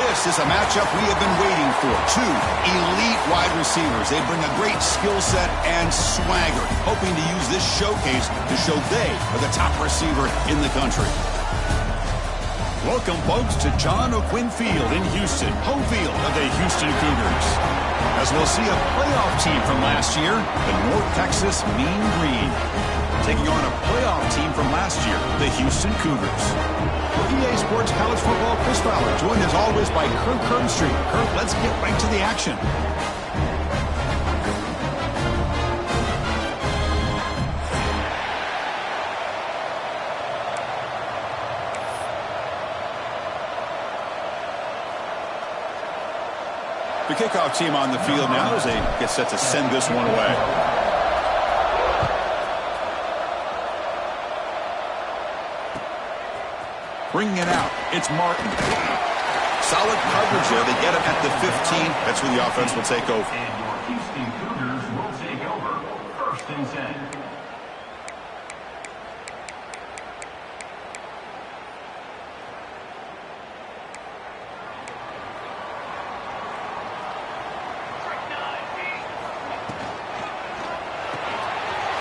This is a matchup we have been waiting for. Two elite wide receivers. They bring a great skill set and swagger, hoping to use this showcase to show they are the top receiver in the country. Welcome, folks, to John O'Quinn Field in Houston, home field of the Houston Cougars. As we'll see a playoff team from last year, the North Texas Mean Green, taking on a playoff team from last year, the Houston Cougars. For EA Sports College Football, Chris Fowler, joined as always by Kirk Herbstreit. Kirk, let's get right to the action. The kickoff team on the field now as they get set to send this one away. Bringing it out, it's Martin. Solid coverage there. They get him at the 15. That's where the offense will take over. And your Houston Cougars will take over 1st and 10.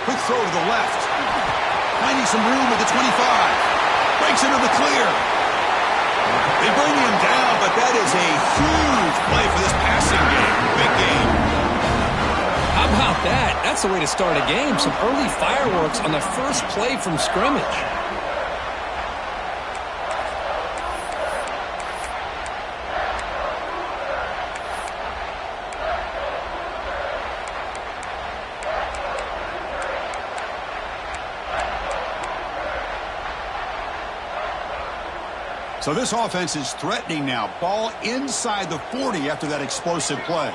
Quick throw to the left. Finding some room at the 25. Breaks into the clear. They bring him down, but that is a huge play for this passing game. Big game. How about that? That's the way to start a game. Some early fireworks on the first play from scrimmage. So this offense is threatening now. Ball inside the 40 after that explosive play.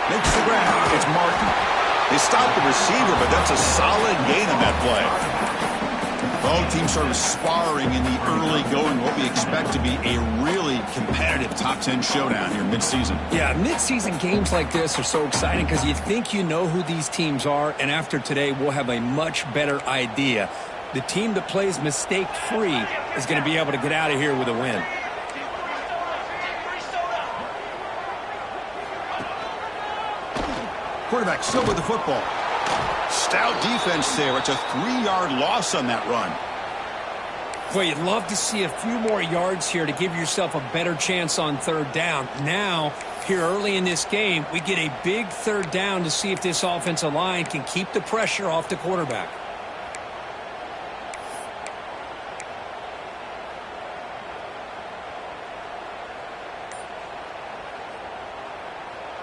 Makes the grab. It's Martin. They stopped the receiver, but that's a solid gain on that play. Both teams sort of sparring in the early going, what we expect to be a really competitive top 10 showdown here midseason. Yeah, midseason games like this are so exciting because you think you know who these teams are, and after today we'll have a much better idea. The team that plays mistake-free is going to be able to get out of here with a win. Quarterback still with the football. Stout defense there. It's a 3-yard loss on that run. Well, you'd love to see a few more yards here to give yourself a better chance on 3rd down. Now, here early in this game, we get a big 3rd down to see if this offensive line can keep the pressure off the quarterback.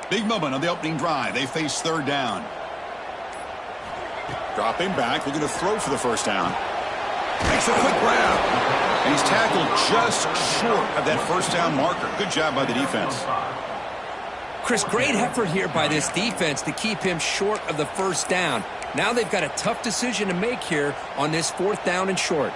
Big moment on the opening drive. They face 3rd down. Dropping back, looking to throw for the 1st down. Makes a quick grab. And he's tackled just short of that 1st down marker. Good job by the defense. Chris, great effort here by this defense to keep him short of the 1st down. Now they've got a tough decision to make here on this 4th down and short.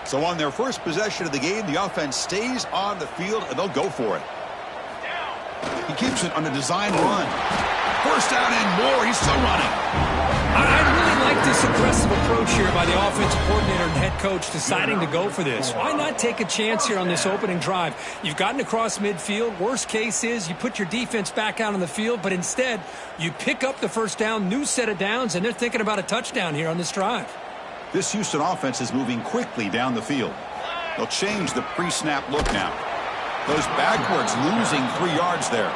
So on their first possession of the game, the offense stays on the field, and they'll go for it. He keeps it on a design run. 1st down and more. He's still running. I really like this aggressive approach here by the offensive coordinator and head coach deciding to go for this. Why not take a chance here on this opening drive? You've gotten across midfield. Worst case is you put your defense back out on the field, but instead you pick up the 1st down, new set of downs, and they're thinking about a touchdown here on this drive. This Houston offense is moving quickly down the field. They'll change the pre-snap look now. Goes backwards, losing 3 yards there.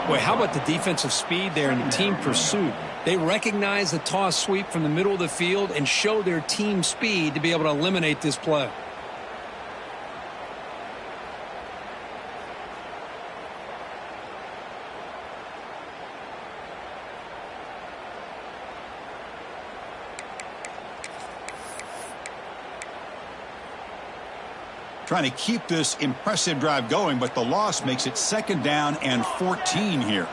Boy, how about the defensive speed there and the team pursuit? They recognize the toss sweep from the middle of the field and show their team speed to be able to eliminate this play. Trying to keep this impressive drive going, but the loss makes it 2nd down and 14 here.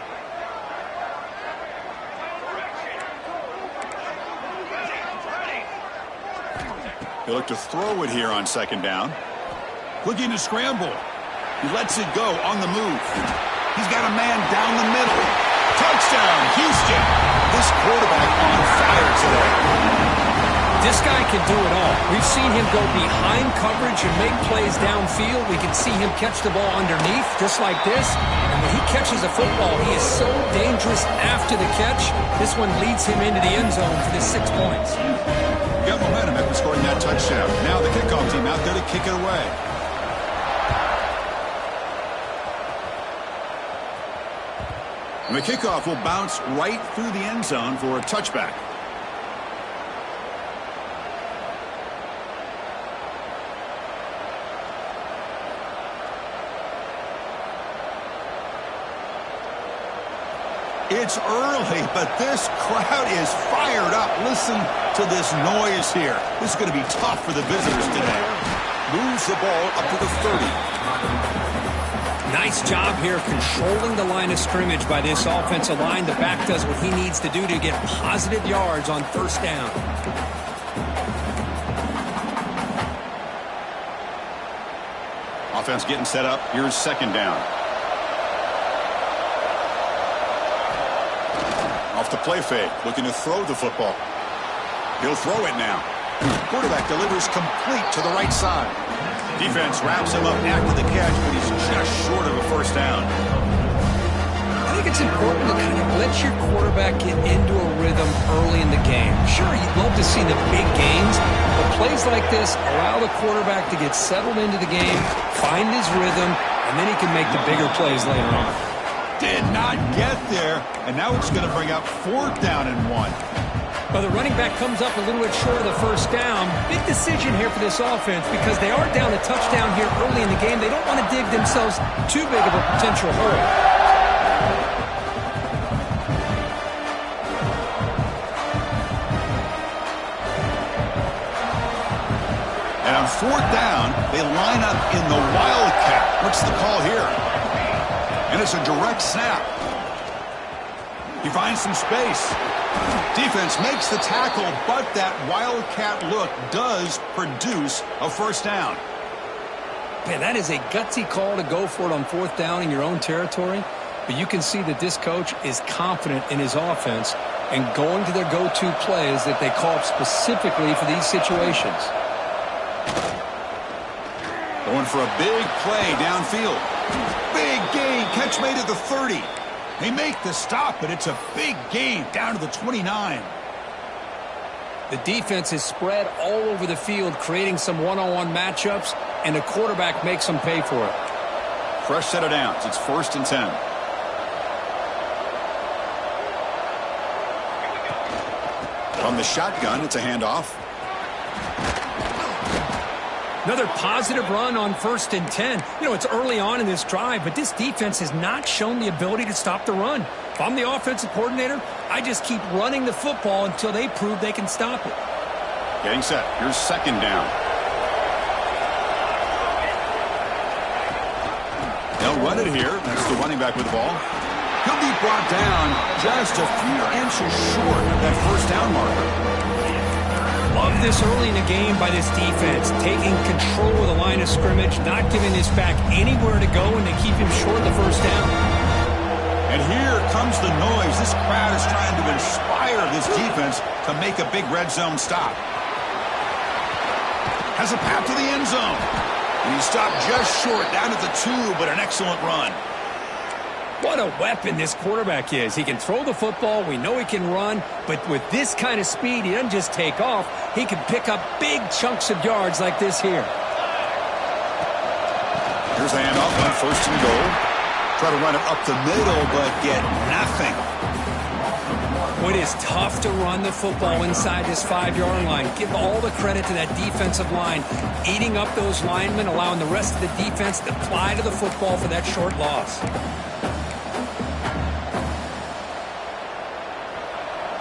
They look to throw it here on 2nd down. Looking to scramble. He lets it go on the move. He's got a man down the middle. Touchdown, Houston. This quarterback on fire today. This guy can do it all. We've seen him go behind coverage and make plays downfield. We can see him catch the ball underneath, just like this. And when he catches a football, he is so dangerous after the catch. This one leads him into the end zone for the 6 points. Got momentum after scoring that touchdown. Now the kickoff team out there to kick it away. And the kickoff will bounce right through the end zone for a touchback. It's early, but this crowd is fired up. Listen to this noise here. This is going to be tough for the visitors today. Moves the ball up to the 30. Nice job here controlling the line of scrimmage by this offensive line. The back does what he needs to do to get positive yards on first down. Offense getting set up. Here's second down. Off the play fake, looking to throw the football. He'll throw it now. Quarterback delivers complete to the right side. Defense wraps him up after the catch, but he's just short of a first down. I think it's important to kind of let your quarterback get into a rhythm early in the game. Sure, you'd love to see the big gains, but plays like this allow the quarterback to get settled into the game, find his rhythm, and then he can make the bigger plays later on. Did not get there, and now it's going to bring up 4th down and 1. Well, the running back comes up a little bit short of the first down. Big decision here for this offense because they are down a touchdown here early in the game. They don't want to dig themselves too big of a potential hole. And on 4th down, they line up in the Wildcat. What's the call here? And it's a direct snap. He finds some space. Defense makes the tackle, but that Wildcat look does produce a first down. Man, that is a gutsy call to go for it on 4th down in your own territory. But you can see that this coach is confident in his offense and going to their go-to plays that they call up specifically for these situations. Going for a big play downfield. Big gain, catch made at the 30. They make the stop, but it's a big gain down to the 29. The defense is spread all over the field, creating some one-on-one matchups, and the quarterback makes them pay for it. Fresh set of downs. It's 1st and 10. From the shotgun, it's a handoff. Another positive run on 1st and 10. You know, it's early on in this drive, but this defense has not shown the ability to stop the run. If I'm the offensive coordinator, I just keep running the football until they prove they can stop it. Getting set. Here's second down. They'll run it here. That's the running back with the ball. He'll be brought down just a few inches short of that first down marker. Love this early in the game by this defense, taking control of the line of scrimmage, not giving this back anywhere to go, and they keep him short of the first down. And here comes the noise. This crowd is trying to inspire this defense to make a big red zone stop. Has a path to the end zone. And he stopped just short, down at the 2, but an excellent run. What a weapon this quarterback is. He can throw the football. We know he can run. But with this kind of speed, he doesn't just take off. He can pick up big chunks of yards like this here. Here's the handoff on 1st and goal. Try to run it up the middle, but get nothing. It is tough to run the football inside this 5-yard line. Give all the credit to that defensive line, eating up those linemen, allowing the rest of the defense to fly to the football for that short loss.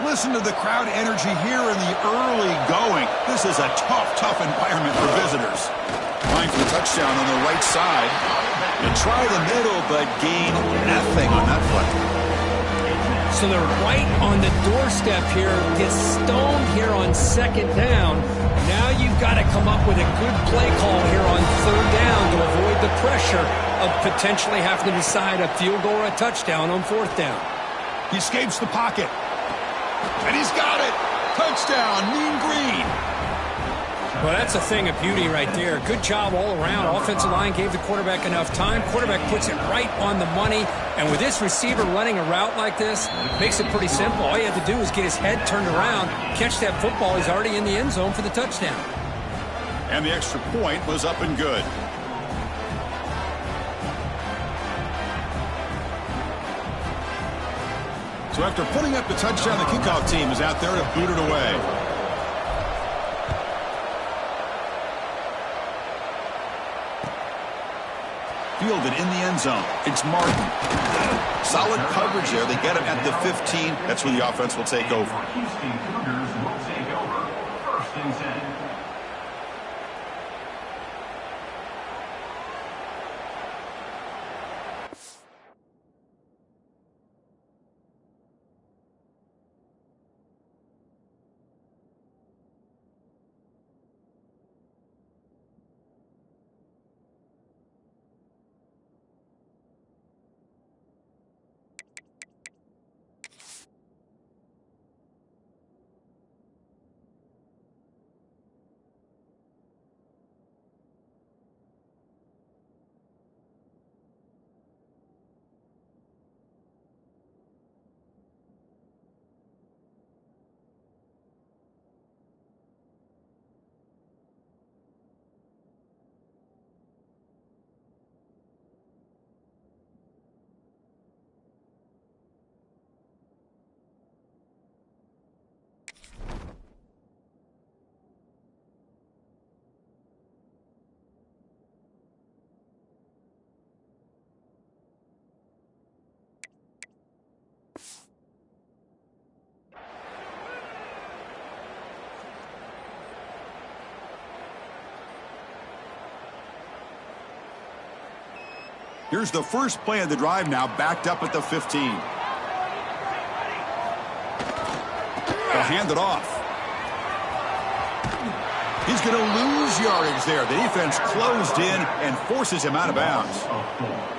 Listen to the crowd energy here in the early going. This is a tough environment for visitors. Line for the touchdown on the right side. And try the middle, but gain nothing on that play. So they're right on the doorstep here. Gets stoned here on second down. Now you've got to come up with a good play call here on third down to avoid the pressure of potentially having to decide a field goal or a touchdown on fourth down. He escapes the pocket. And he's got it. Touchdown, Mean Green. Well, that's a thing of beauty right there. Good job all around. Offensive line gave the quarterback enough time. Quarterback puts it right on the money. And with this receiver running a route like this, makes it pretty simple. All you have to do is get his head turned around, catch that football. He's already in the end zone for the touchdown. And the extra point was up and good. So after putting up the touchdown, the kickoff team is out there to boot it away. Fielded in the end zone. It's Martin. Solid coverage there. They get him at the 15. That's where the offense will take over. Houston Cougars will take over. 1st and 10. Here's the first play of the drive now, backed up at the 15. They'll hand it off. He's going to lose yardage there. The defense closed in and forces him out of bounds.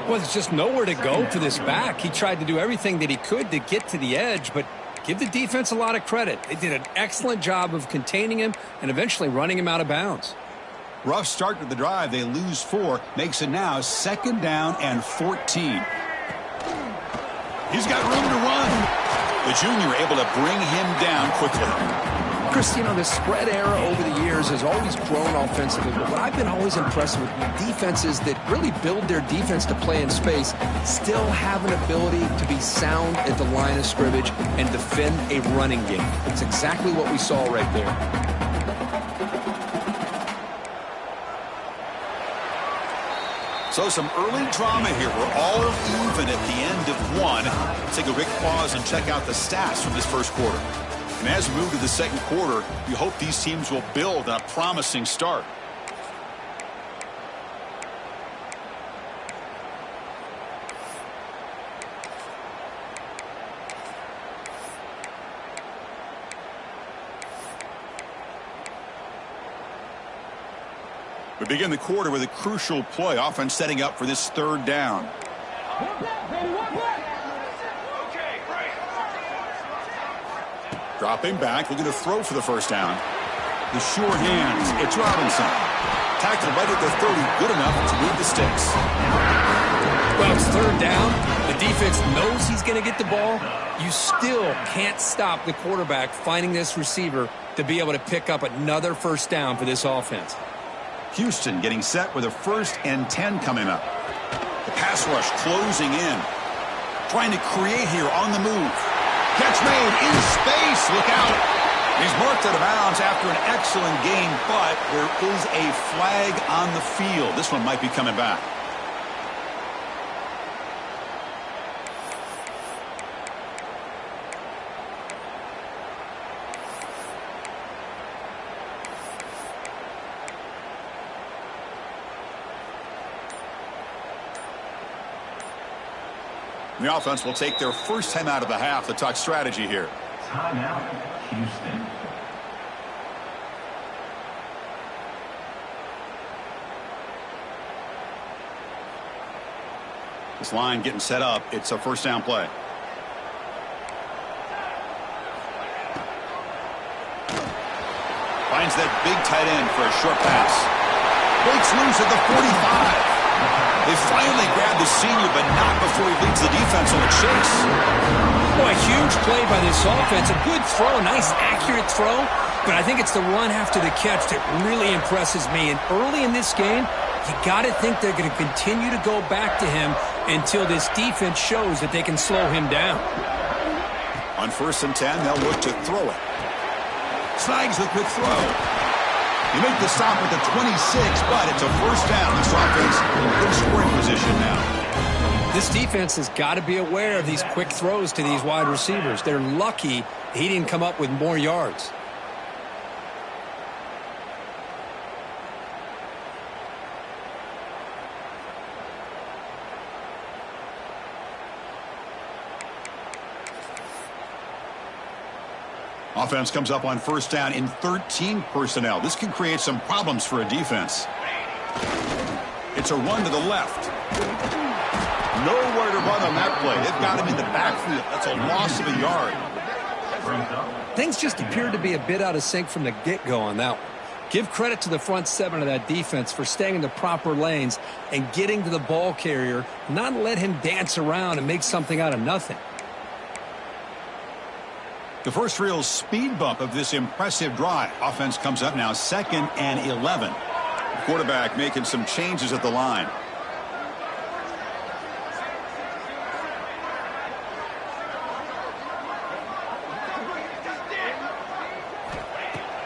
Well, there's just nowhere to go for this back. He tried to do everything that he could to get to the edge, but give the defense a lot of credit. They did an excellent job of containing him and eventually running him out of bounds. Rough start to the drive. They lose 4. Makes it now 2nd down and 14. He's got room to run. The junior able to bring him down quickly. Chris, you know, the spread era over the years has always grown offensively, but what I've been always impressed with defenses that really build their defense to play in space still have an ability to be sound at the line of scrimmage and defend a running game. It's exactly what we saw right there. So some early drama here. We're all even at the end of 1. Let's take a quick pause and check out the stats from this first quarter. And as we move to the second quarter, you hope these teams will build on a promising start. We begin the quarter with a crucial play, offense setting up for this 3rd down. Dropping back, looking to throw for the 1st down. The sure hands, it's Robinson. Tackled right at the 30, good enough to move the sticks. Well, it's 3rd down. The defense knows he's going to get the ball. You still can't stop the quarterback finding this receiver to be able to pick up another 1st down for this offense. Houston getting set with a 1st and 10 coming up. The pass rush closing in. Trying to create here on the move. Catch made in space. Look out. He's marked out of bounds after an excellent game, but there is a flag on the field. This one might be coming back. The offense will take their first time out of the half to talk strategy here. Timeout, Houston. This line getting set up. It's a first down play. Finds that big tight end for a short pass. Breaks loose at the 45. They finally grab the senior, but not before he leads the defense on a chase. Boy, a huge play by this offense. A good throw, a nice accurate throw. But I think it's the run after the catch that really impresses me. And early in this game, you got to think they're going to continue to go back to him until this defense shows that they can slow him down. On 1st and 10, they'll look to throw it. Snags the quick throw. You make the stop at the 26, but it's a first down. This offense in good scoring position now. This defense has got to be aware of these quick throws to these wide receivers. They're lucky he didn't come up with more yards. Offense comes up on 1st down in 13 personnel. This can create some problems for a defense. It's a run to the left. Nowhere to run on that play. They've got him in the backfield. That's a loss of a yard. Things just appeared to be a bit out of sync from the get-go on that one. Give credit to the front seven of that defense for staying in the proper lanes and getting to the ball carrier, not let him dance around and make something out of nothing. The first real speed bump of this impressive drive. Offense comes up now 2nd and 11. Quarterback making some changes at the line.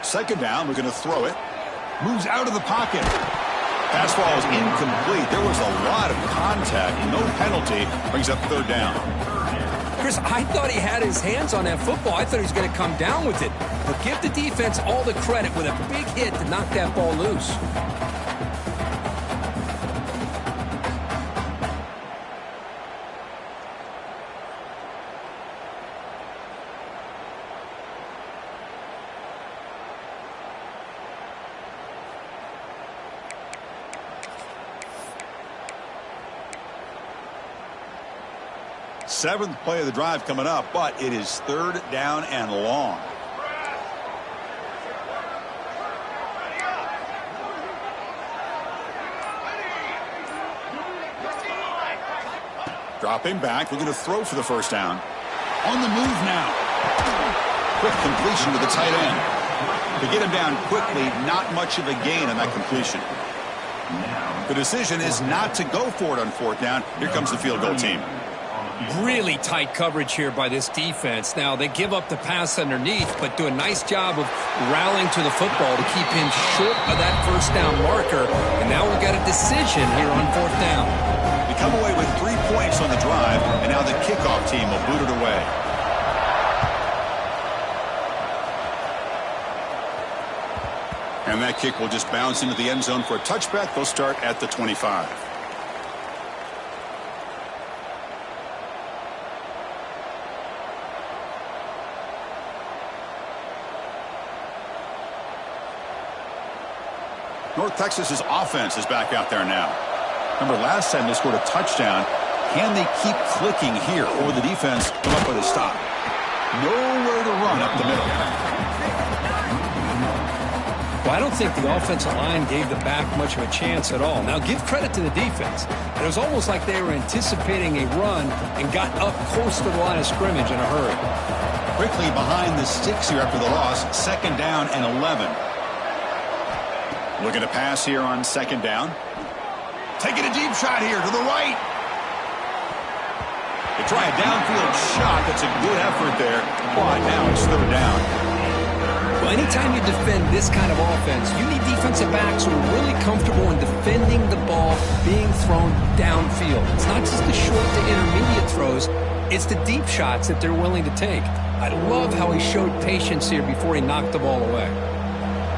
Second down, we're going to throw it. Moves out of the pocket. Pass ball is incomplete. There was a lot of contact. No penalty. Brings up 3rd down. Chris, I thought he had his hands on that football. I thought he was going to come down with it. But give the defense all the credit with a big hit to knock that ball loose. Seventh play of the drive coming up, but it is 3rd down and long. Dropping back, we're going to throw for the first down. On the move now. Quick completion to the tight end. To get him down quickly, not much of a gain on that completion. The decision is not to go for it on 4th down. Here comes the field goal team. Really tight coverage here by this defense. Now, they give up the pass underneath, but do a nice job of rallying to the football to keep him short of that 1st down marker. And now we've got a decision here on 4th down. We come away with 3 points on the drive, and now the kickoff team will boot it away. And that kick will just bounce into the end zone for a touchback. They'll start at the 25. North Texas's offense is back out there now. Remember, last time they scored a touchdown. Can they keep clicking here, or the defense come up with a stop? Nowhere to run up the middle. Well, I don't think the offensive line gave the back much of a chance at all. Now, give credit to the defense. It was almost like they were anticipating a run and got up close to the line of scrimmage in a hurry. Quickly behind the sticks here after the loss. 2nd down and 11. Looking to pass here on 2nd down. Taking a deep shot here to the right. They try a downfield shot. That's a good effort there. But now it's 3rd down. Well, anytime you defend this kind of offense, you need defensive backs who are really comfortable in defending the ball being thrown downfield. It's not just the short to intermediate throws. It's the deep shots that they're willing to take. I love how he showed patience here before he knocked the ball away.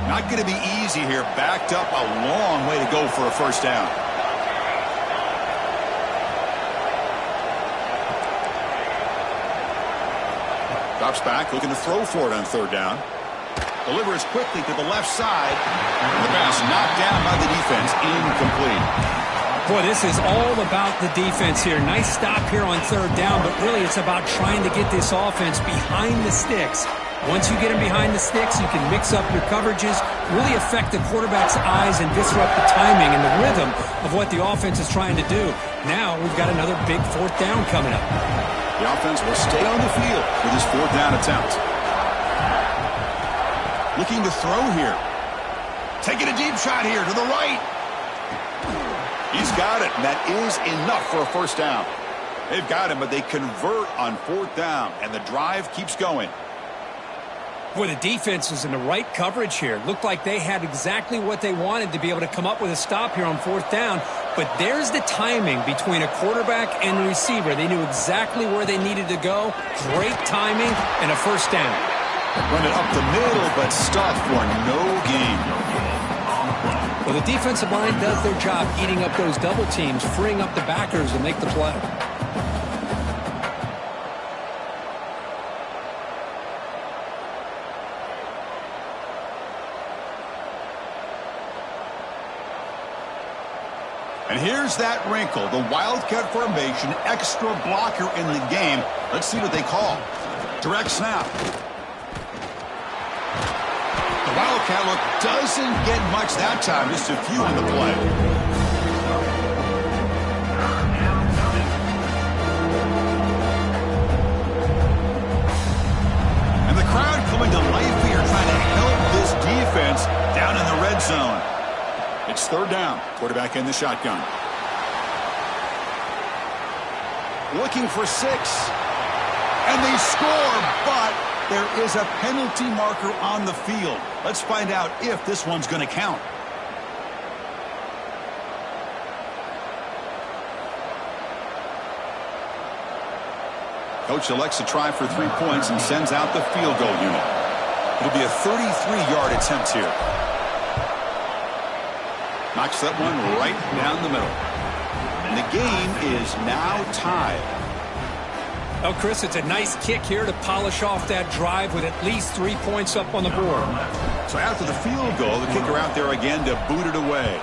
Not going to be easy here. Backed up a long way to go for a 1st down. Drops back, looking to throw for it on third down. Delivers quickly to the left side. And the pass knocked down by the defense. Incomplete. Boy, this is all about the defense here. Nice stop here on third down, but really it's about trying to get this offense behind the sticks. Once you get them behind the sticks, you can mix up your coverages, really affect the quarterback's eyes and disrupt the timing and the rhythm of what the offense is trying to do. Now we've got another big fourth down coming up. The offense will stay on the field for this fourth down attempt. Looking to throw here. Taking a deep shot here to the right. He's got it, and that is enough for a first down. They've got him, but they convert on fourth down, and the drive keeps going. Boy, the defense was in the right coverage here. Looked like they had exactly what they wanted to be able to come up with a stop here on fourth down. But there's the timing between a quarterback and the receiver. They knew exactly where they needed to go. Great timing and a first down. Run it up the middle, but stuffed for no gain. Well, the defensive line does their job eating up those double teams, freeing up the backers to make the play. And here's that wrinkle, the Wildcat formation, extra blocker in the game. Let's see what they call. Direct snap. The Wildcat look doesn't get much that time, just a few in the play. And the crowd coming to life here, trying to help this defense down in the red zone. It's third down. Quarterback in the shotgun. Looking for 6. And they score, but there is a penalty marker on the field. Let's find out if this one's going to count. Coach elects to try for 3 points and sends out the field goal unit. It'll be a 33-yard attempt here. Knocks that one right down the middle. And the game is now tied. Oh, Chris, it's a nice kick here to polish off that drive with at least 3 points up on the board. So after the field goal, the kicker out there again to boot it away.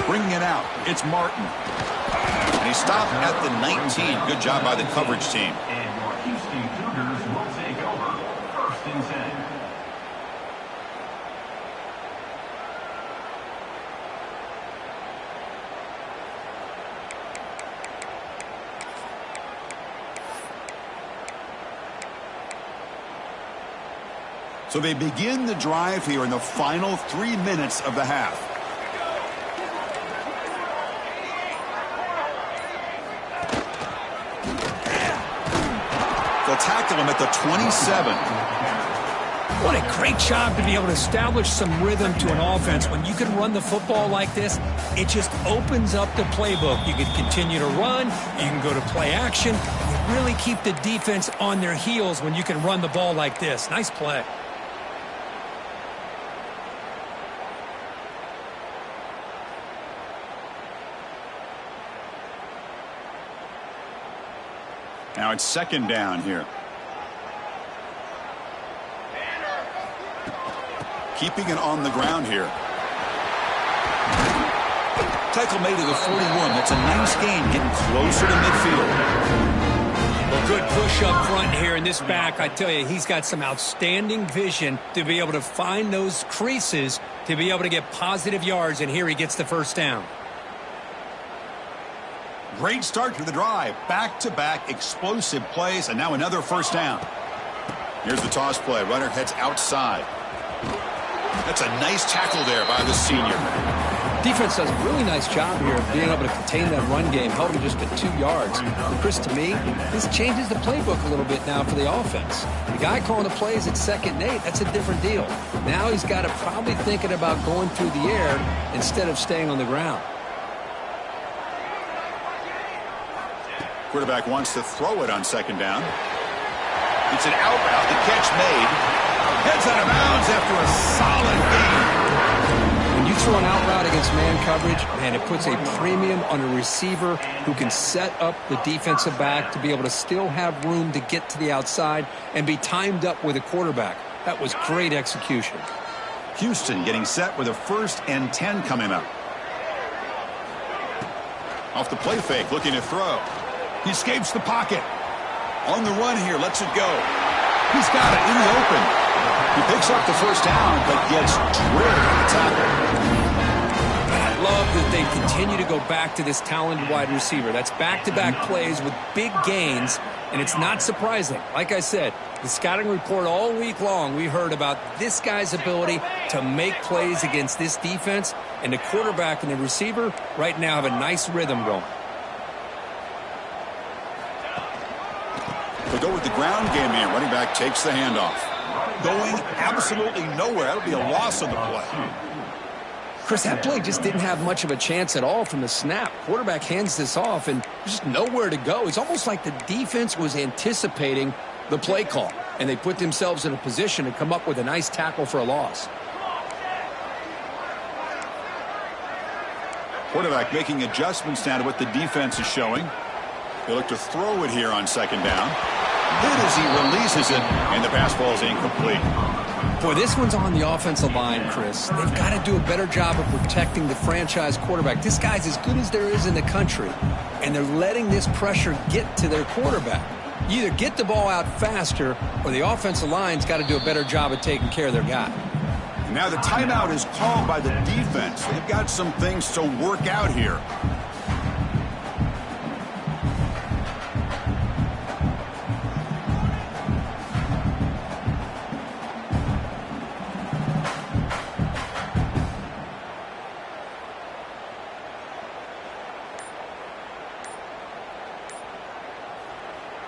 Bringing it out, it's Martin. And he stopped at the 19. Good job by the coverage team. And your Houston Cougars will take over. First and 10. So they begin the drive here in the final 3 minutes of the half. They'll tackle him at the 27. What a great job to be able to establish some rhythm to an offense. When you can run the football like this, it just opens up the playbook. You can continue to run. You can go to play action. You really keep the defense on their heels when you can run the ball like this. Nice play. Now it's second down here. Keeping it on the ground here. Tackle made to the 41. That's a nice gain, getting closer to midfield. Well, good push up front here in this back. I tell you, he's got some outstanding vision to be able to find those creases to be able to get positive yards, and here he gets the first down. Great start to the drive. Back-to-back explosive plays, and now another first down. Here's the toss play. Runner heads outside. That's a nice tackle there by the senior. Defense does a really nice job here of being able to contain that run game, held him just at 2 yards. And Chris, to me, this changes the playbook a little bit now for the offense. The guy calling the plays at 2nd and 8, that's a different deal. Now he's got to probably thinking about going through the air instead of staying on the ground. Quarterback wants to throw it on second down. It's an out route. The catch made. Heads out of bounds after a solid gain. When you throw an out route against man coverage, man, it puts a premium on a receiver who can set up the defensive back to be able to still have room to get to the outside and be timed up with a quarterback. That was great execution. Houston getting set with a 1st and 10 coming up. Off the play fake, looking to throw. He escapes the pocket. On the run here, lets it go. He's got it in the open. He picks up the 1st down, but gets drilled on the tackle. I love that they continue to go back to this talented wide receiver. That's back-to-back plays with big gains, and it's not surprising. Like I said, the scouting report all week long, we heard about this guy's ability to make plays against this defense, and the quarterback and the receiver right now have a nice rhythm going. They'll go with the ground game here. Running back takes the handoff. Going absolutely nowhere. That'll be a loss on the play. Chris, that play just didn't have much of a chance at all from the snap. Quarterback hands this off, and there's just nowhere to go. It's almost like the defense was anticipating the play call, and they put themselves in a position to come up with a nice tackle for a loss. Quarterback making adjustments now to what the defense is showing. They look to throw it here on 2nd down. Hit as he releases it, and the pass ball is incomplete. Boy, this one's on the offensive line, Chris. They've got to do a better job of protecting the franchise quarterback. This guy's as good as there is in the country, and they're letting this pressure get to their quarterback. You either get the ball out faster, or the offensive line's got to do a better job of taking care of their guy. And now the timeout is called by the defense. They've got some things to work out here.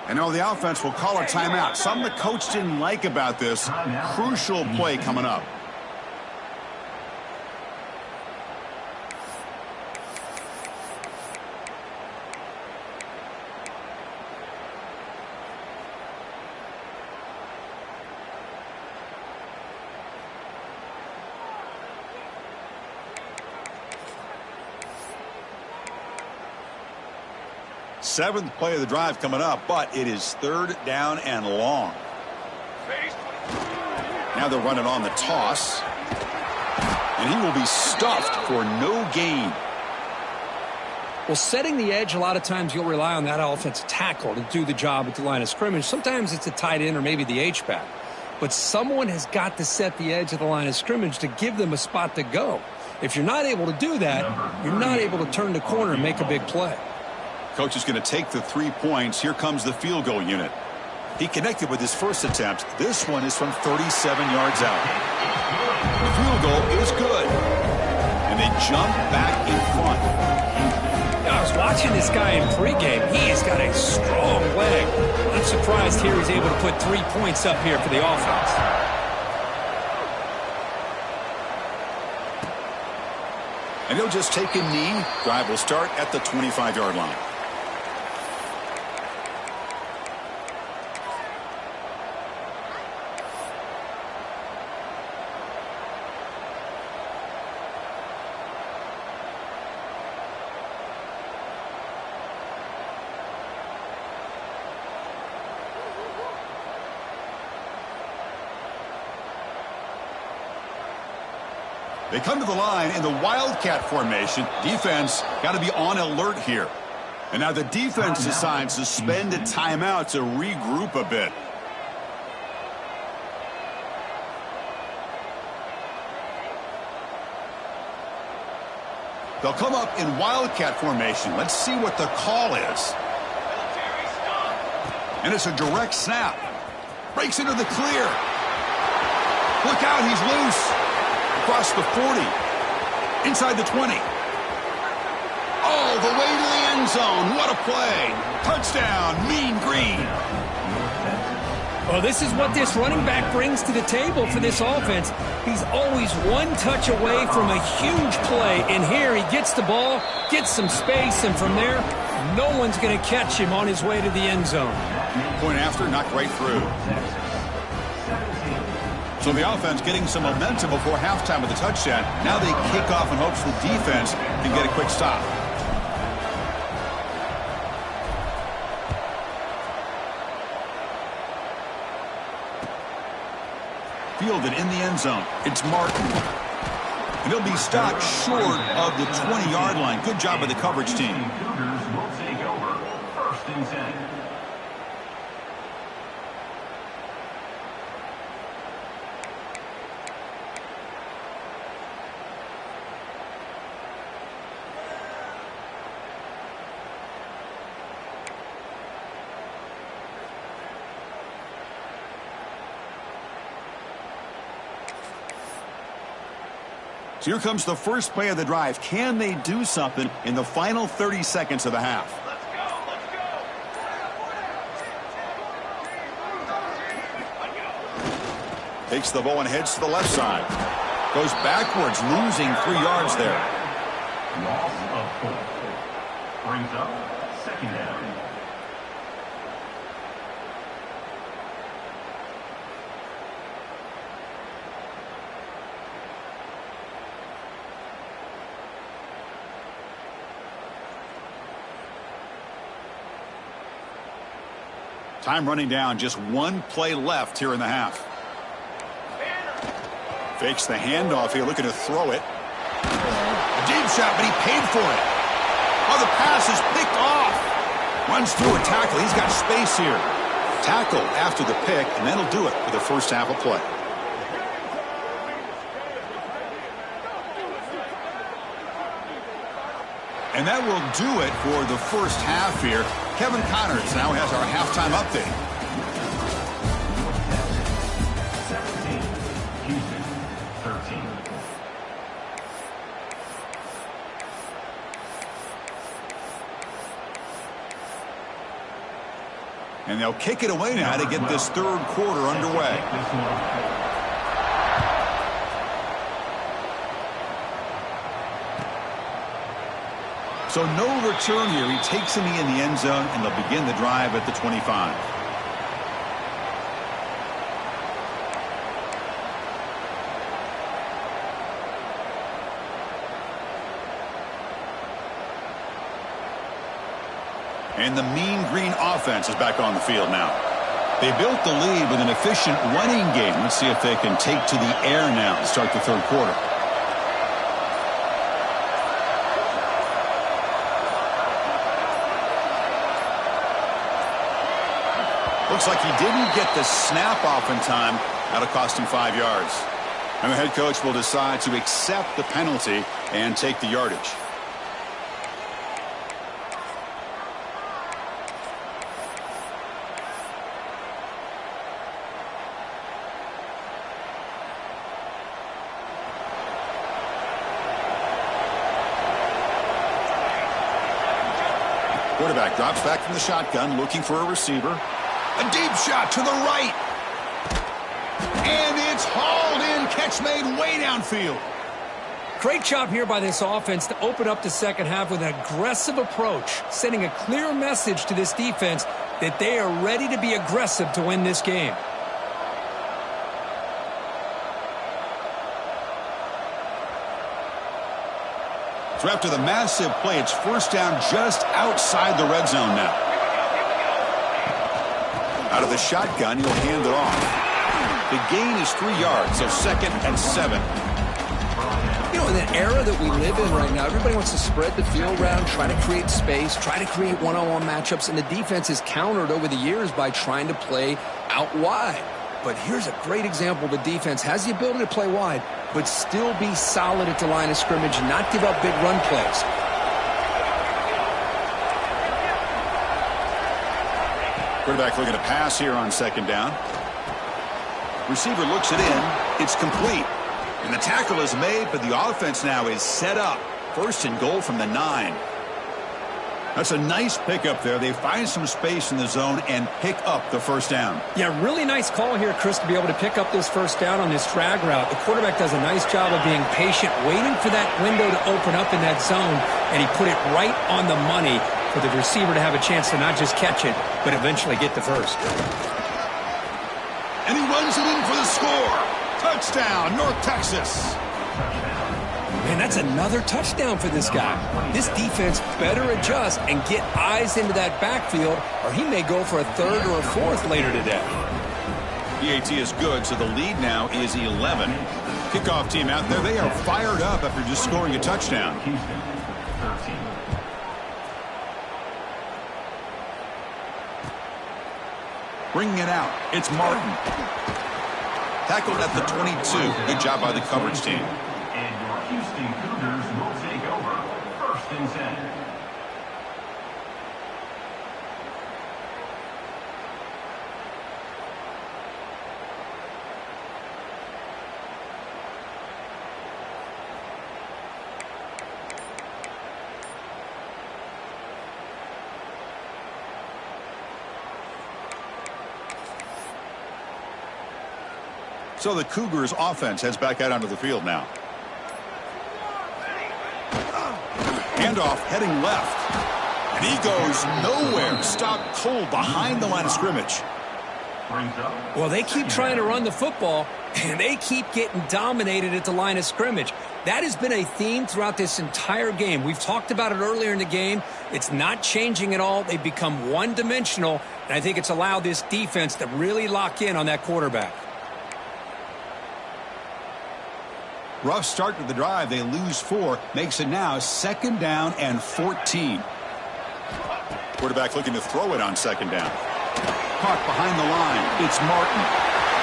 And now the offense will call a timeout. Something the coach didn't like about this. Crucial play coming up. Seventh play of the drive coming up, but it is 3rd down and long. Now they're running on the toss. And he will be stuffed for no gain. Well, setting the edge, a lot of times you'll rely on that offensive tackle to do the job at the line of scrimmage. Sometimes it's a tight end or maybe the H-back. But someone has got to set the edge of the line of scrimmage to give them a spot to go. If you're not able to do that, you're not able to turn the corner and make a big play. Coach is going to take the 3 points. Here comes the field goal unit. He connected with his first attempt. This one is from 37 yards out. The field goal is good. And they jump back in front. I was watching this guy in pregame. He has got a strong leg. I'm surprised here he's able to put 3 points up here for the offense. And he'll just take a knee. Drive will start at the 25-yard line. They come to the line in the Wildcat formation. Defense got to be on alert here. And now the defense decides to spend a timeout to regroup a bit. They'll come up in Wildcat formation. Let's see what the call is. And it's a direct snap. Breaks into the clear. Look out, he's loose. Across the 40. Inside the 20. All the way to the end zone. What a play. Touchdown, Mean Green. Well, this is what this running back brings to the table for this offense. He's always one touch away from a huge play. And here he gets the ball, gets some space, and from there, no one's going to catch him on his way to the end zone. Point after, knocked right through. So the offense getting some momentum before halftime with a touchdown. Now they kick off in hopes the defense can get a quick stop. Fielded in the end zone. It's Martin. And he'll be stopped short of the 20-yard line. Good job by the coverage team. Cougars will take over 1st and 10. So here comes the first play of the drive. Can they do something in the final 30 seconds of the half? Takes the ball and heads to the left side. Goes backwards, losing 3 yards there. Loss of 4. Brings up 2nd down. Time running down, just 1 play left here in the half. Fakes the handoff here, looking to throw it. A deep shot, but he paid for it. Oh, the pass is picked off. Runs through a tackle. He's got space here. Tackle after the pick, and that'll do it for the first half of play. And that will do it for the first half here. Kevin Connors now has our halftime update. 17, Houston 13. And they'll kick it away now to get this third quarter underway. So no return here. He takes him in the end zone, and they'll begin the drive at the 25. And the Mean Green offense is back on the field now. They built the lead with an efficient running game. Let's see if they can take to the air now to start the third quarter. Looks like he didn't get the snap off in time. That'll cost him 5 yards. And the head coach will decide to accept the penalty and take the yardage. Quarterback drops back from the shotgun, looking for a receiver. A deep shot to the right. And it's hauled in. Catch made way downfield. Great job here by this offense to open up the second half with an aggressive approach, sending a clear message to this defense that they are ready to be aggressive to win this game. So after the massive play, it's first down just outside the red zone now. Out of the shotgun, he'll hand it off. The gain is 3 yards, so 2nd and 7. You know, in the era that we live in right now, everybody wants to spread the field around, try to create space, try to create one-on-one matchups, and the defense is countered over the years by trying to play out wide. But here's a great example. The defense has the ability to play wide, but still be solid at the line of scrimmage and not give up big run plays. Quarterback looking to pass here on 2nd down. Receiver looks it in. It's complete. And the tackle is made, but the offense now is set up. 1st and goal from the 9. That's a nice pickup there. They find some space in the zone and pick up the first down. Yeah, really nice call here, Chris, to be able to pick up this first down on this drag route. The quarterback does a nice job of being patient, waiting for that window to open up in that zone, and he put it right on the money for the receiver to have a chance to not just catch it, but eventually get the first. And he runs it in for the score. Touchdown, North Texas. Man, that's another touchdown for this guy. This defense better adjust and get eyes into that backfield, or he may go for a third or a fourth later today. PAT is good, so the lead now is 11. Kickoff team out there, they are fired up after just scoring a touchdown. Bringing it out, it's Martin. Tackled at the 22. Good job by the coverage team. And your Houston Cougars will take over 1st and 10. So the Cougars offense heads back out onto the field now. Handoff heading left. And he goes nowhere. Stopped cold behind the line of scrimmage. Well, they keep trying to run the football, and they keep getting dominated at the line of scrimmage. That has been a theme throughout this entire game. We've talked about it earlier in the game. It's not changing at all. They've become one-dimensional, and I think it's allowed this defense to really lock in on that quarterback. Rough start to the drive. They lose 4. Makes it now 2nd down and 14. Quarterback looking to throw it on 2nd down. Caught behind the line. It's Martin.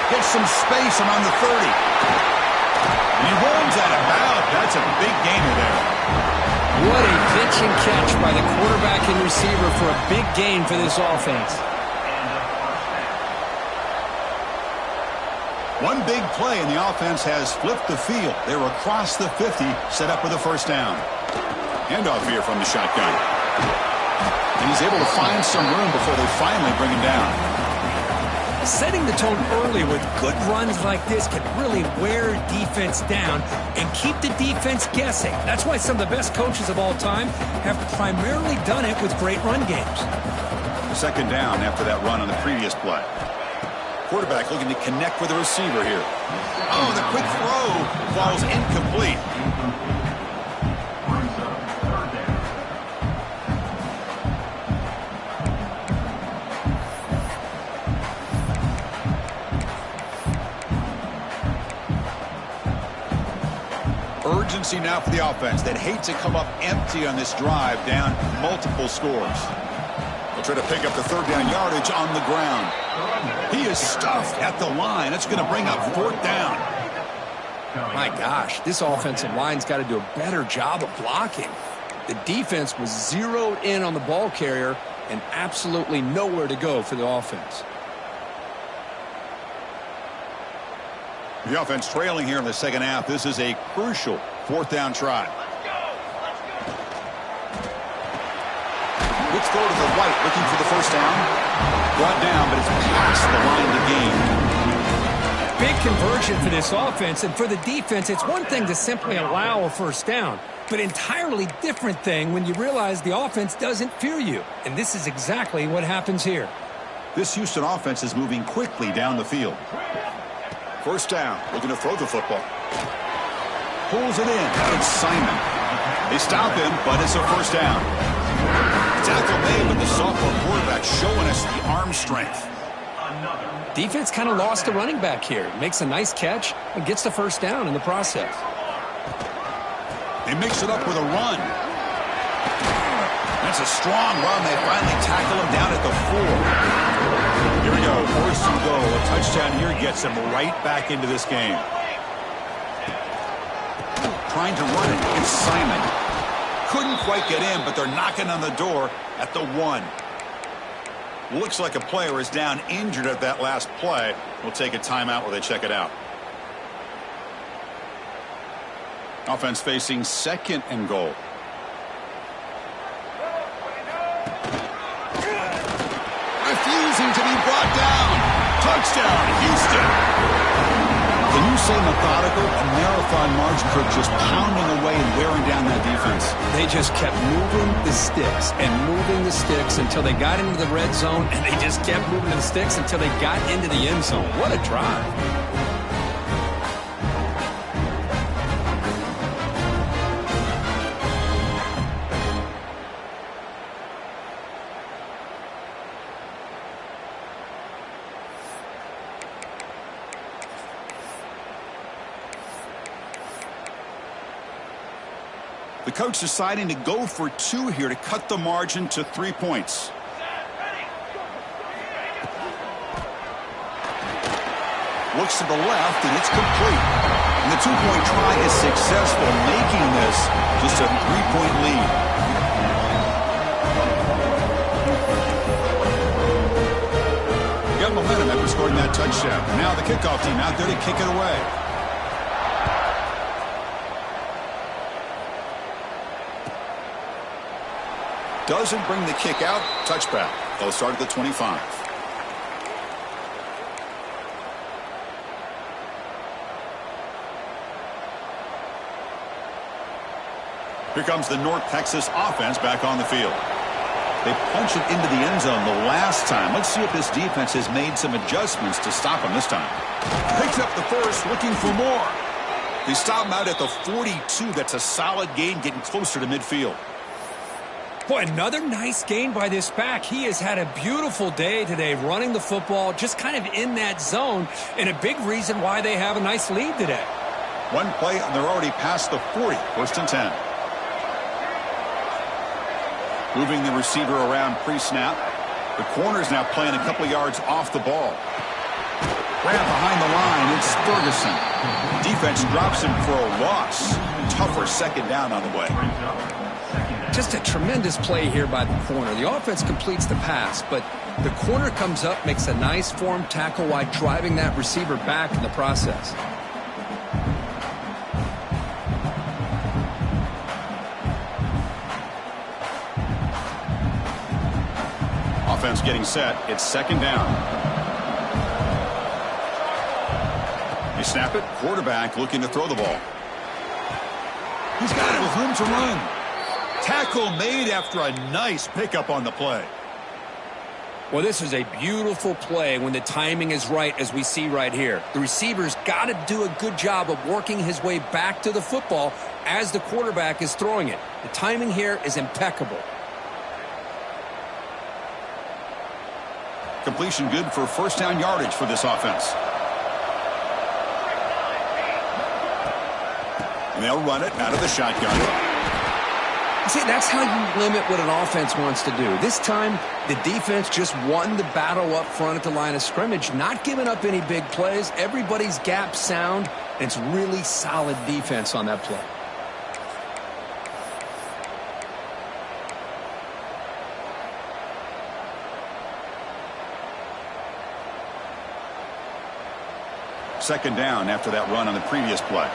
Gets some space around the 30. And he runs out of bounds. That's a big gainer there. What a pitch and catch by the quarterback and receiver for a big gain for this offense. One big play, and the offense has flipped the field. They're across the 50, set up with a 1st down. Handoff here from the shotgun. And he's able to find some room before they finally bring him down. Setting the tone early with good runs like this can really wear defense down and keep the defense guessing. That's why some of the best coaches of all time have primarily done it with great run games. 2nd down after that run on the previous play. Quarterback looking to connect with the receiver here. Oh, the quick throw falls incomplete. Urgency now for the offense that hate to come up empty on this drive, down multiple scores. They'll try to pick up the 3rd down yardage on the ground. He is stuffed at the line. It's going to bring up 4th down. My gosh, this offensive line's got to do a better job of blocking. The defense was zeroed in on the ball carrier and absolutely nowhere to go for the offense. The offense trailing here in the 2nd half. This is a crucial 4th down try. Let's go to the right, looking for the 1st down. Brought down, but it's past the line of the game. Big conversion for this offense, and for the defense, it's one thing to simply allow a 1st down, but entirely different thing when you realize the offense doesn't fear you, and this is exactly what happens here. This Houston offense is moving quickly down the field. 1st down, looking to throw the football. Pulls it in, it's Simon. They stop him, but it's a 1st down. Tackle made, but the sophomore quarterback showing us the arm strength. Defense kind of lost the running back here. Makes a nice catch and gets the 1st down in the process. They mix it up with a run. That's a strong run. They finally tackle him down at the 4. Here we go, 1st and goal. A touchdown here gets him right back into this game. Trying to run it, it's Simon. Couldn't quite get in, but they're knocking on the door at the 1. Looks like a player is down injured at that last play. We'll take a timeout while they check it out. Offense facing 2nd and goal. Refusing to be brought down. Touchdown, Houston. Can you say methodical? A marathon march for just pounding away and wearing down that defense. They just kept moving the sticks and moving the sticks until they got into the red zone, and they just kept moving the sticks until they got into the end zone. What a drive. The coach deciding to go for 2 here to cut the margin to 3 points. Looks to the left, and it's complete. And the 2-point try is successful, making this just a 3-point lead. Got momentum after scoring that touchdown. Now the kickoff team out there to kick it away. Doesn't bring the kick out. Touchback. They'll start at the 25. Here comes the North Texas offense back on the field. They punch it into the end zone the last time. Let's see if this defense has made some adjustments to stop them this time. Picks up the first, looking for more. They stop him out at the 42. That's a solid gain, getting closer to midfield. Boy, another nice gain by this back. He has had a beautiful day today running the football, just kind of in that zone, and a big reason why they have a nice lead today. One play, and they're already past the 40. First and 10. Moving the receiver around pre-snap. The corner's now playing a couple of yards off the ball. Grab behind the line. It's Ferguson. Defense drops him for a loss. Tougher second down on the way. Just a tremendous play here by the corner. The offense completes the pass, but the corner comes up, makes a nice form tackle while driving that receiver back in the process. Offense getting set. It's second down. They snap it. Quarterback looking to throw the ball. He's got it with room to run. Tackle made after a nice pickup on the play. Well, this is a beautiful play when the timing is right, as we see right here. The receiver's got to do a good job of working his way back to the football as the quarterback is throwing it. The timing here is impeccable. Completion good for first down yardage for this offense. And they'll run it out of the shotgun. See, that's how you limit what an offense wants to do. This time, the defense just won the battle up front at the line of scrimmage, not giving up any big plays. Everybody's gap sound, and it's really solid defense on that play. Second down after that run on the previous play.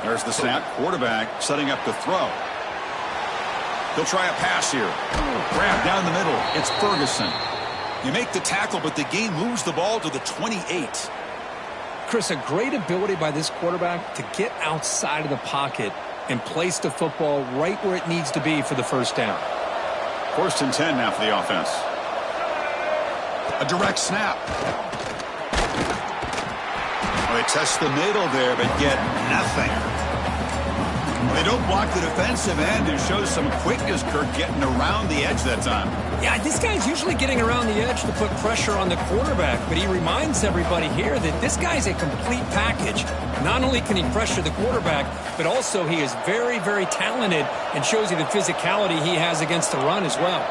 There's the snap. Quarterback setting up to throw. He'll try a pass here. Grab down the middle. It's Ferguson. You make the tackle, but the game moves the ball to the 28. Chris, a great ability by this quarterback to get outside of the pocket and place the football right where it needs to be for the first down. First and 10 now for the offense. A direct snap. Well, they test the middle there, but get nothing. They don't block the defensive end and show some quickness, Kirk, getting around the edge that time. Yeah, this guy's usually getting around the edge to put pressure on the quarterback, but he reminds everybody here that this guy's a complete package. Not only can he pressure the quarterback, but also he is very, very talented and shows you the physicality he has against the run as well.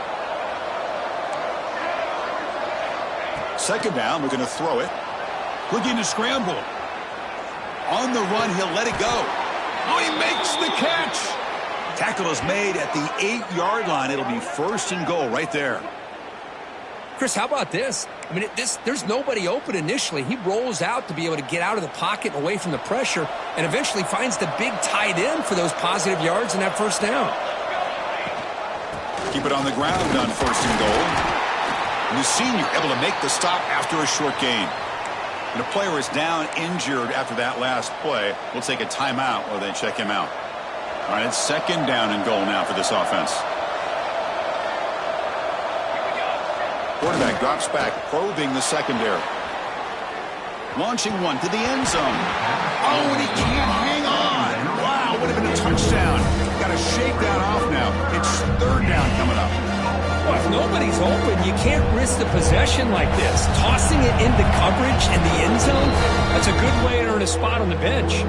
Second down, we're going to throw it. Looking to scramble. On the run, he'll let it go. Oh, he makes the catch. Tackle is made at the 8-yard line. It'll be first and goal right there. Chris, how about this? I mean, there's nobody open initially. He rolls out to be able to get out of the pocket and away from the pressure and eventually finds the big tight end for those positive yards in that first down. Keep it on the ground on first and goal. And the senior able to make the stop after a short gain. And the player is down injured after that last play. We'll take a timeout while they check him out. All right, it's second down and goal now for this offense. Quarterback drops back, probing the secondary. Launching one to the end zone. Oh, and he can't hang on. Wow, would have been a touchdown. Got to shake that off now. It's third down coming up. Well, if nobody's open, you can't risk the possession like this. Tossing it into coverage in the end zone, that's a good way to earn a spot on the bench.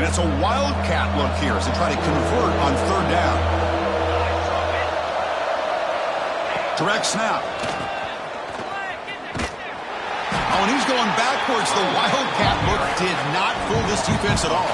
And it's a wildcat look here as they try to convert on third down. Direct snap. Oh, and he's going backwards. The wildcat look did not fool this defense at all.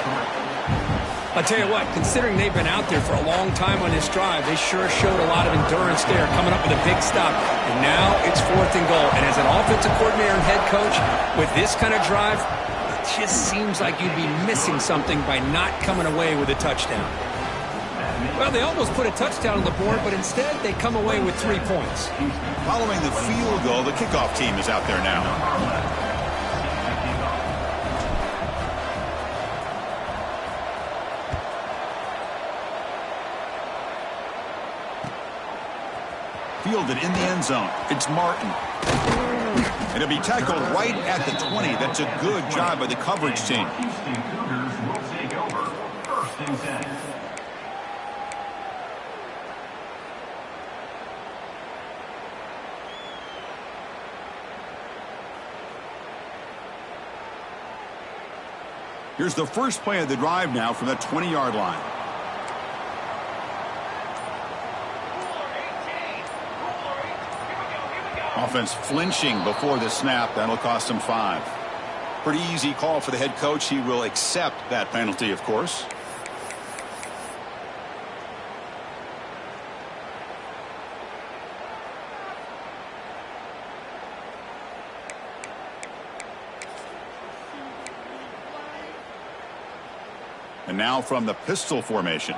I'll tell you what, considering they've been out there for a long time on this drive, they sure showed a lot of endurance there, coming up with a big stop. And now it's 4th and goal. And as an offensive coordinator and head coach, with this kind of drive, it just seems like you'd be missing something by not coming away with a touchdown. Well, they almost put a touchdown on the board, but instead they come away with 3 points. Following the field goal, the kickoff team is out there now. Fielded in the end zone. It's Martin. And it'll be tackled right at the 20. That's a good job by the coverage team. Houston Cougars will take over. 1st and 10. Here's the first play of the drive now from the 20-yard line. Offense flinching before the snap. That'll cost him 5. Pretty easy call for the head coach. He will accept that penalty, of course. And now from the pistol formation.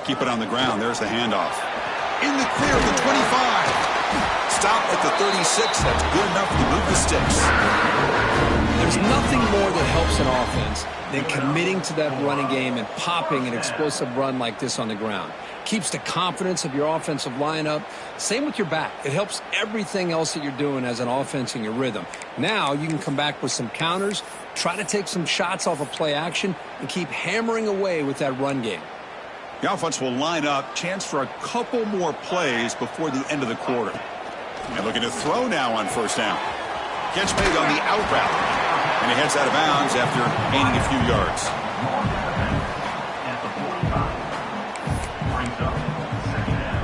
Keep it on the ground. There's the handoff. In the clear at the 25. Stop at the 36. That's good enough to move the sticks. There's nothing more that helps an offense than committing to that running game and popping an explosive run like this on the ground. Keeps the confidence of your offensive lineup. Same with your back. It helps everything else that you're doing as an offense in your rhythm. Now you can come back with some counters, try to take some shots off of play action, and keep hammering away with that run game. The offense will line up. Chance for a couple more plays before the end of the quarter. And looking to throw now on 1st down. Catch made on the out route. And he heads out of bounds after gaining a few yards. At the 45. Brings up 2nd down.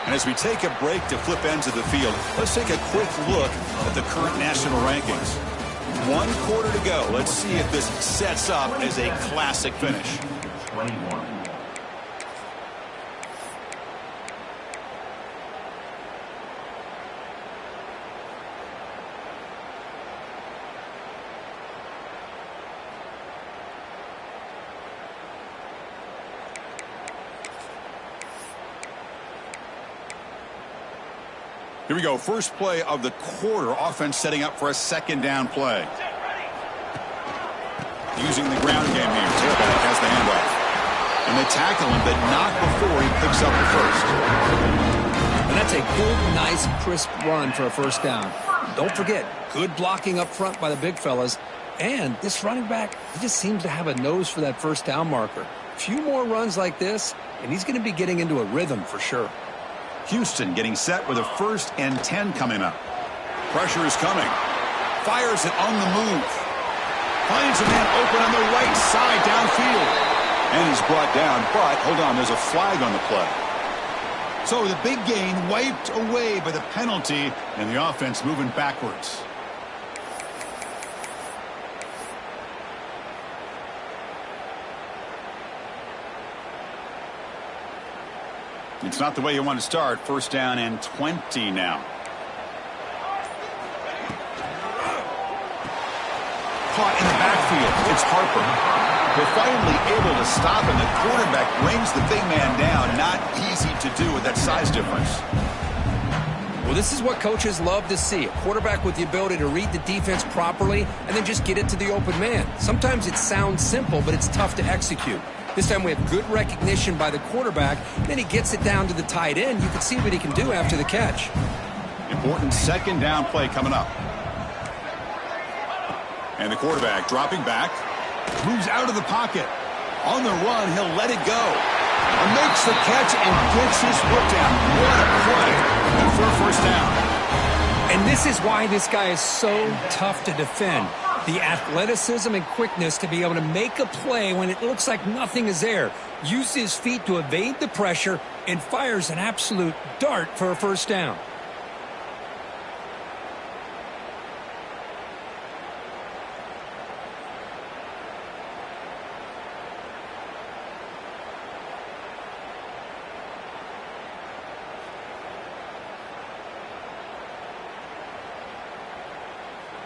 And as we take a break to flip ends of the field, let's take a quick look at the current national rankings. 1 quarter to go. Let's see if this sets up as a classic finish. 21. Here we go. First play of the quarter. Offense setting up for a 2nd down play. Using the ground game here. Tailback has the handoff. And they tackle him, but not before he picks up the 1st. And that's a good, nice, crisp run for a 1st down. Don't forget, good blocking up front by the big fellas. And this running back, he just seems to have a nose for that 1st down marker. A few more runs like this, and he's going to be getting into a rhythm for sure. Houston getting set with a 1st and 10 coming up. Pressure is coming. Fires it on the move. Finds a man open on the right side downfield. And he's brought down, but hold on, there's a flag on the play. So the big gain wiped away by the penalty, and the offense moving backwards. It's not the way you want to start. 1st down and 20 now. Caught in the backfield. It's Harper. They're finally able to stop him. The quarterback brings the big man down. Not easy to do with that size difference. Well, this is what coaches love to see. A quarterback with the ability to read the defense properly and then just get it to the open man. Sometimes it sounds simple, but it's tough to execute. This time we have good recognition by the quarterback. Then he gets it down to the tight end. You can see what he can do after the catch. Important 2nd down play coming up. And the quarterback dropping back. Moves out of the pocket. On the run, he'll let it go. Makes the catch and gets his foot down. What a play. And for a first down. And this is why this guy is so tough to defend. The athleticism and quickness to be able to make a play when it looks like nothing is there. Uses his feet to evade the pressure and fires an absolute dart for a first down.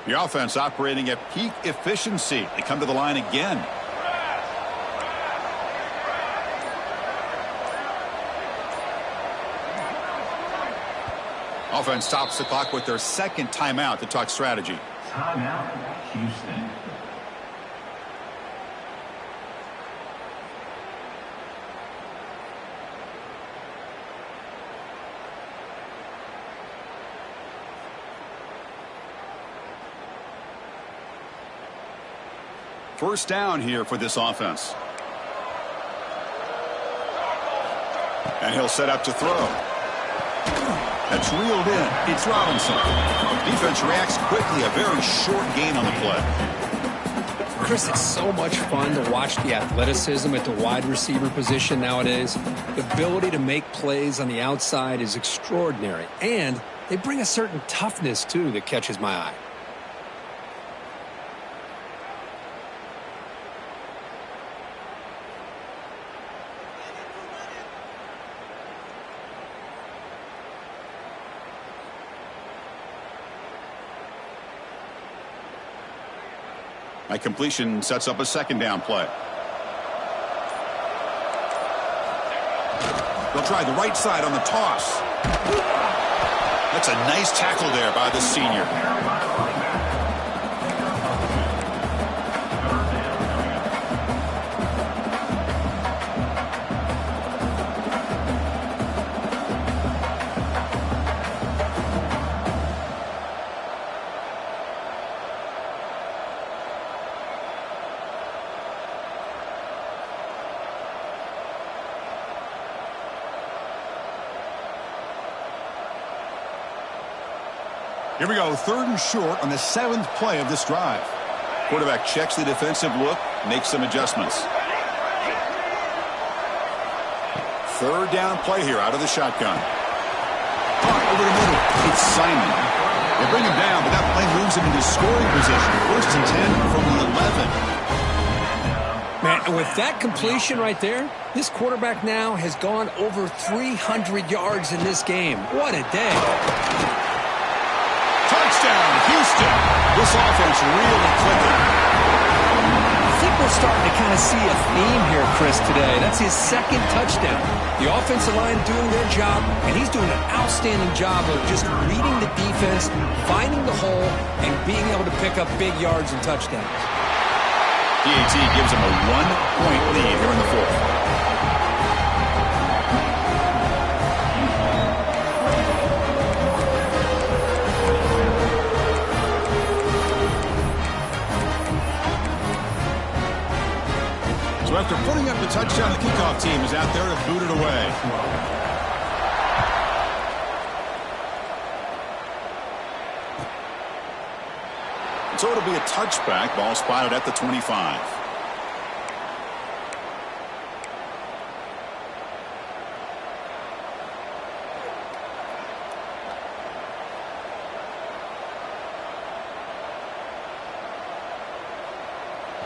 The offense operating at peak efficiency. They come to the line again. Offense stops the clock with their second timeout to talk strategy. Timeout, Houston. First down here for this offense. And he'll set up to throw. That's reeled in. It's Robinson. Defense reacts quickly. A very short gain on the play. Chris, it's so much fun to watch the athleticism at the wide receiver position nowadays. The ability to make plays on the outside is extraordinary. And they bring a certain toughness, too, that catches my eye. My completion sets up a second down play. They'll try the right side on the toss. That's a nice tackle there by the senior. Here we go, third and short on the 7th play of this drive. Quarterback checks the defensive look, makes some adjustments. Third down play here out of the shotgun. Over the middle, it's Simon. They bring him down, but that play moves him into scoring position. First and 10 from the 11. Man, and with that completion right there, this quarterback now has gone over 300 yards in this game. What a day. Touchdown, Houston. This offense really clicking. I think we're starting to kind of see a theme here, Chris, today. That's his second touchdown. The offensive line doing their job, and he's doing an outstanding job of just reading the defense, finding the hole, and being able to pick up big yards and touchdowns. PAT gives him a 1-point lead here in the fourth. So after putting up the touchdown, the kickoff team is out there to boot it away. So it'll be a touchback. Ball spotted at the 25.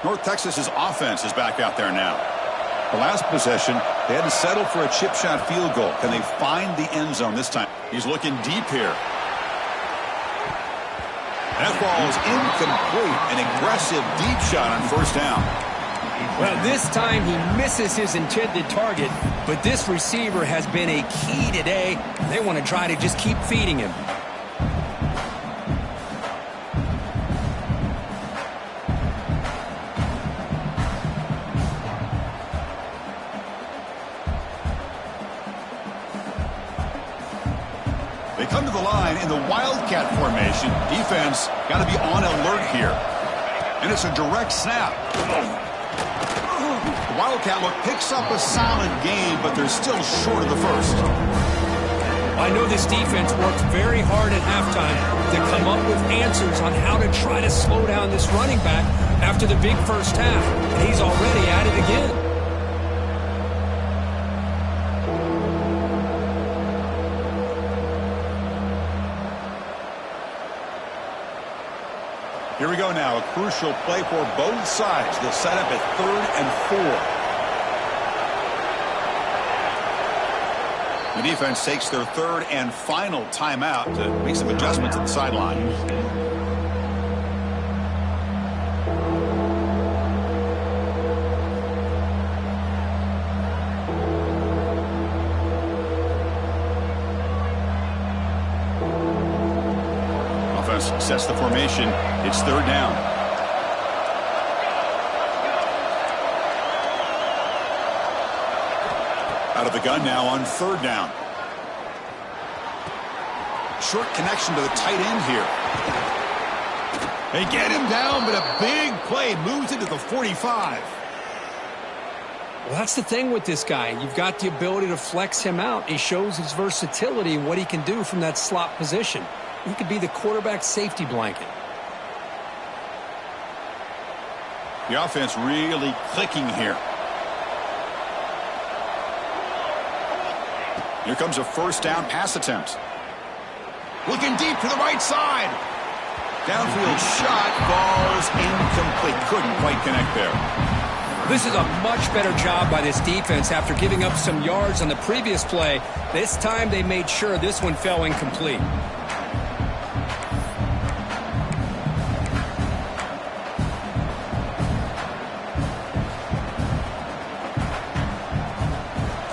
North Texas's offense is back out there now. The last possession, they had to settle for a chip shot field goal. Can they find the end zone this time? He's looking deep here. That ball is incomplete. An aggressive deep shot on first down. Well, this time he misses his intended target, but this receiver has been a key today. They want to try to just keep feeding him. They come to the line in the Wildcat formation. Defense got to be on alert here. And it's a direct snap. The Wildcat look picks up a solid game, but they're still short of the first. I know this defense worked very hard at halftime to come up with answers on how to try to slow down this running back after the big first half. And he's already at it again. Here we go now, a crucial play for both sides. They'll set up at 3rd and 4. The defense takes their 3rd and final timeout to make some adjustments at the sideline. Offense sets the formation. It's 3rd down. Out of the gun now on 3rd down. Short connection to the tight end here. They get him down, but a big play moves into the 45. Well, that's the thing with this guy. You've got the ability to flex him out. He shows his versatility and what he can do from that slot position. He could be the quarterback safety blanket. The offense really clicking here. Here comes a 1st down pass attempt. Looking deep to the right side. Downfield shot falls incomplete. Couldn't quite connect there. This is a much better job by this defense after giving up some yards on the previous play. This time they made sure this one fell incomplete.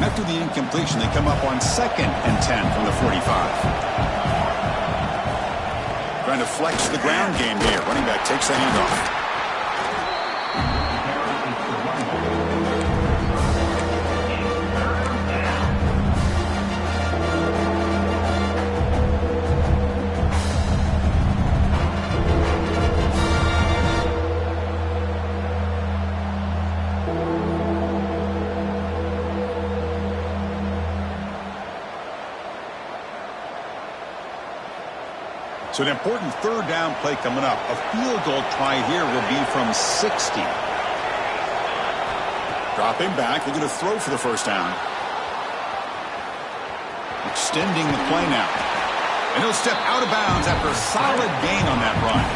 After the incompletion, they come up on 2nd and 10 from the 45. Trying to flex the ground game here. Running back takes the handoff. So an important 3rd down play coming up. A field goal try here will be from 60. Dropping back, looking to throw for the 1st down. Extending the play now. And he'll step out of bounds after a solid gain on that run.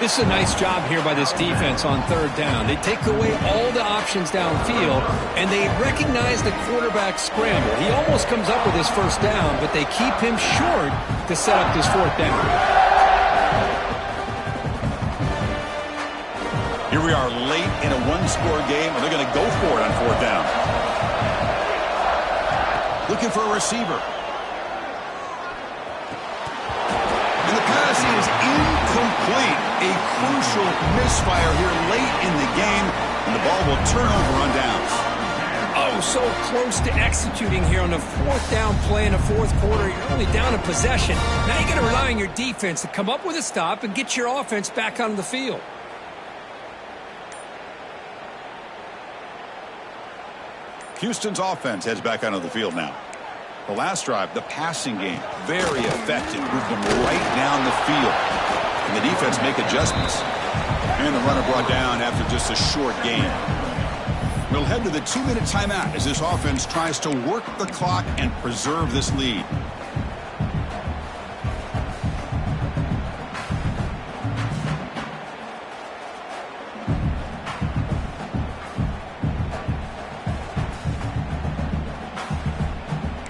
This is a nice job here by this defense on 3rd down. They take away all the options downfield, and they recognize the quarterback scramble. He almost comes up with his 1st down, but they keep him short to set up this 4th down. Here we are late in a 1-score game, and they're going to go for it on 4th down. Looking for a receiver. And the pass is incomplete. A crucial misfire here late in the game, and the ball will turn over on downs. Oh, so close to executing here on the 4th down play in the 4th quarter. You're only down a possession. Now you got to rely on your defense to come up with a stop and get your offense back on the field. Houston's offense heads back onto the field now. The last drive, the passing game, very effective. Moved them right down the field. And the defense make adjustments. And the runner brought down after just a short gain. We'll head to the 2-minute timeout as this offense tries to work the clock and preserve this lead.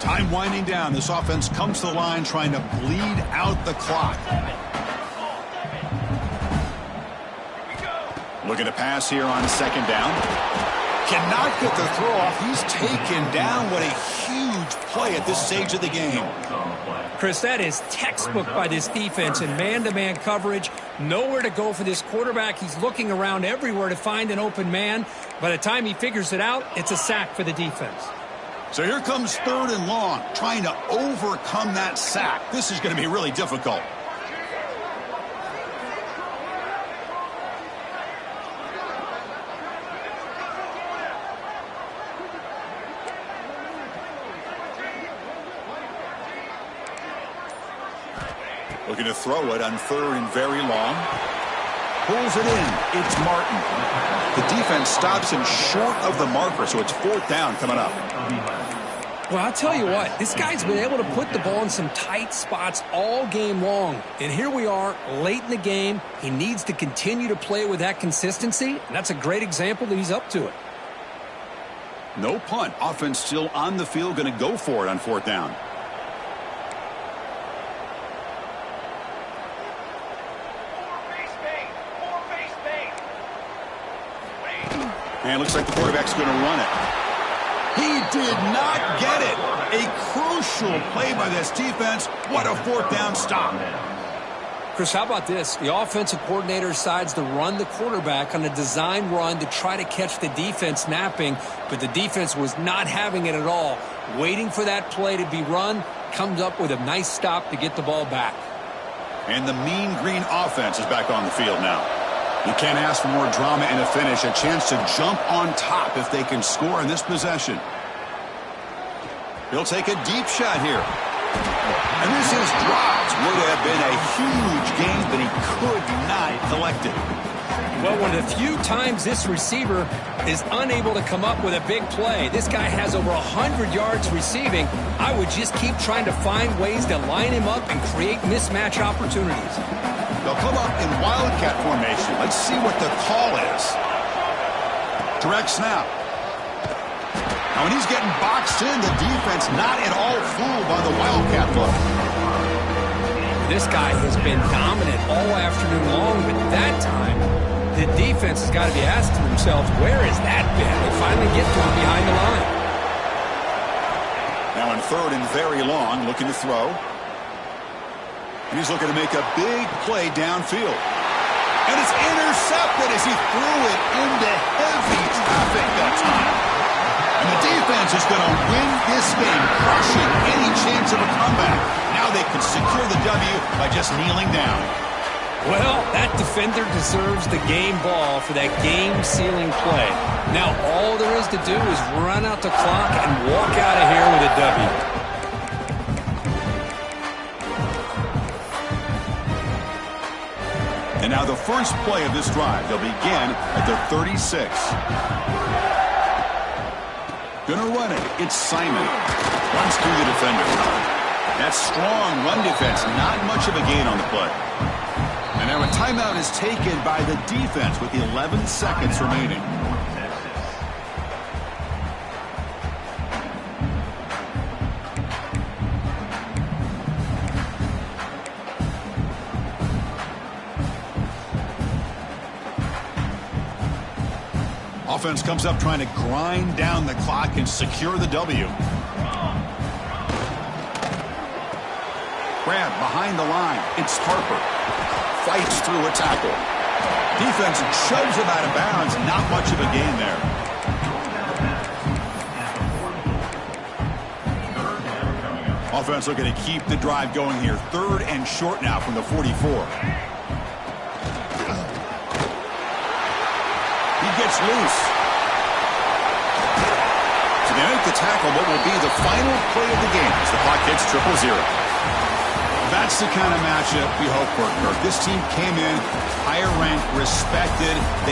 Time winding down. This offense comes to the line trying to bleed out the clock. Looking to pass here on 2nd down. Cannot get the throw off. He's taken down. What a huge play at this stage of the game. Chris, that is textbook by this defense in man-to-man coverage. Nowhere to go for this quarterback. He's looking around everywhere to find an open man. By the time he figures it out, it's a sack for the defense. So here comes 3rd and long, trying to overcome that sack. This is going to be really difficult. Looking to throw it on 3rd and very long. Pulls it in. It's Martin. The defense stops him short of the marker, so it's 4th down coming up. Well, I'll tell you what, this guy's been able to put the ball in some tight spots all game long. And here we are, late in the game. He needs to continue to play with that consistency, and that's a great example that he's up to it. No punt. Offense still on the field, going to go for it on 4th down. And it looks like the quarterback's going to run it. He did not get it. A crucial play by this defense. What a 4th down stop. Chris, how about this? The offensive coordinator decides to run the quarterback on a design run to try to catch the defense napping, but the defense was not having it at all. Waiting for that play to be run, comes up with a nice stop to get the ball back. And the Mean Green offense is back on the field now. You can't ask for more drama in a finish. A chance to jump on top if they can score in this possession. He'll take a deep shot here. And this is dropped. Would have been a huge gain, but he could not collect it. Well, one of the few times this receiver is unable to come up with a big play. This guy has over 100 yards receiving. I would just keep trying to find ways to line him up and create mismatch opportunities. They'll come up in wildcat formation. Let's see what the call is. Direct snap. Now, when he's getting boxed in, the defense not at all fooled by the wildcat look. This guy has been dominant all afternoon long, but that time, the defense has got to be asking themselves, where has that been? They finally get to him behind the line. Now in 3rd and very long, looking to throw. And he's looking to make a big play downfield. And it's intercepted as he threw it into heavy traffic that time. And the defense is going to win this game, crushing any chance of a comeback. Now they can secure the W by just kneeling down. Well, that defender deserves the game ball for that game-sealing play. Now all there is to do is run out the clock and walk out of here with a W. And now the first play of this drive, they'll begin at their 36. Gonna run it. It's Simon. Runs through the defender. That strong run defense, not much of a gain on the play. And now a timeout is taken by the defense with 11 seconds remaining. Offense comes up trying to grind down the clock and secure the W. Grab behind the line. It's Harper. Fights through a tackle. Defense shoves him out of bounds. Not much of a gain there. Offense looking to keep the drive going here. 3rd and short now from the 44. He gets loose. So they make the tackle, what will be the final play of the game as the clock hits 0-0. That's the kind of matchup we hope for, Kirk. This team came in higher ranked, respected.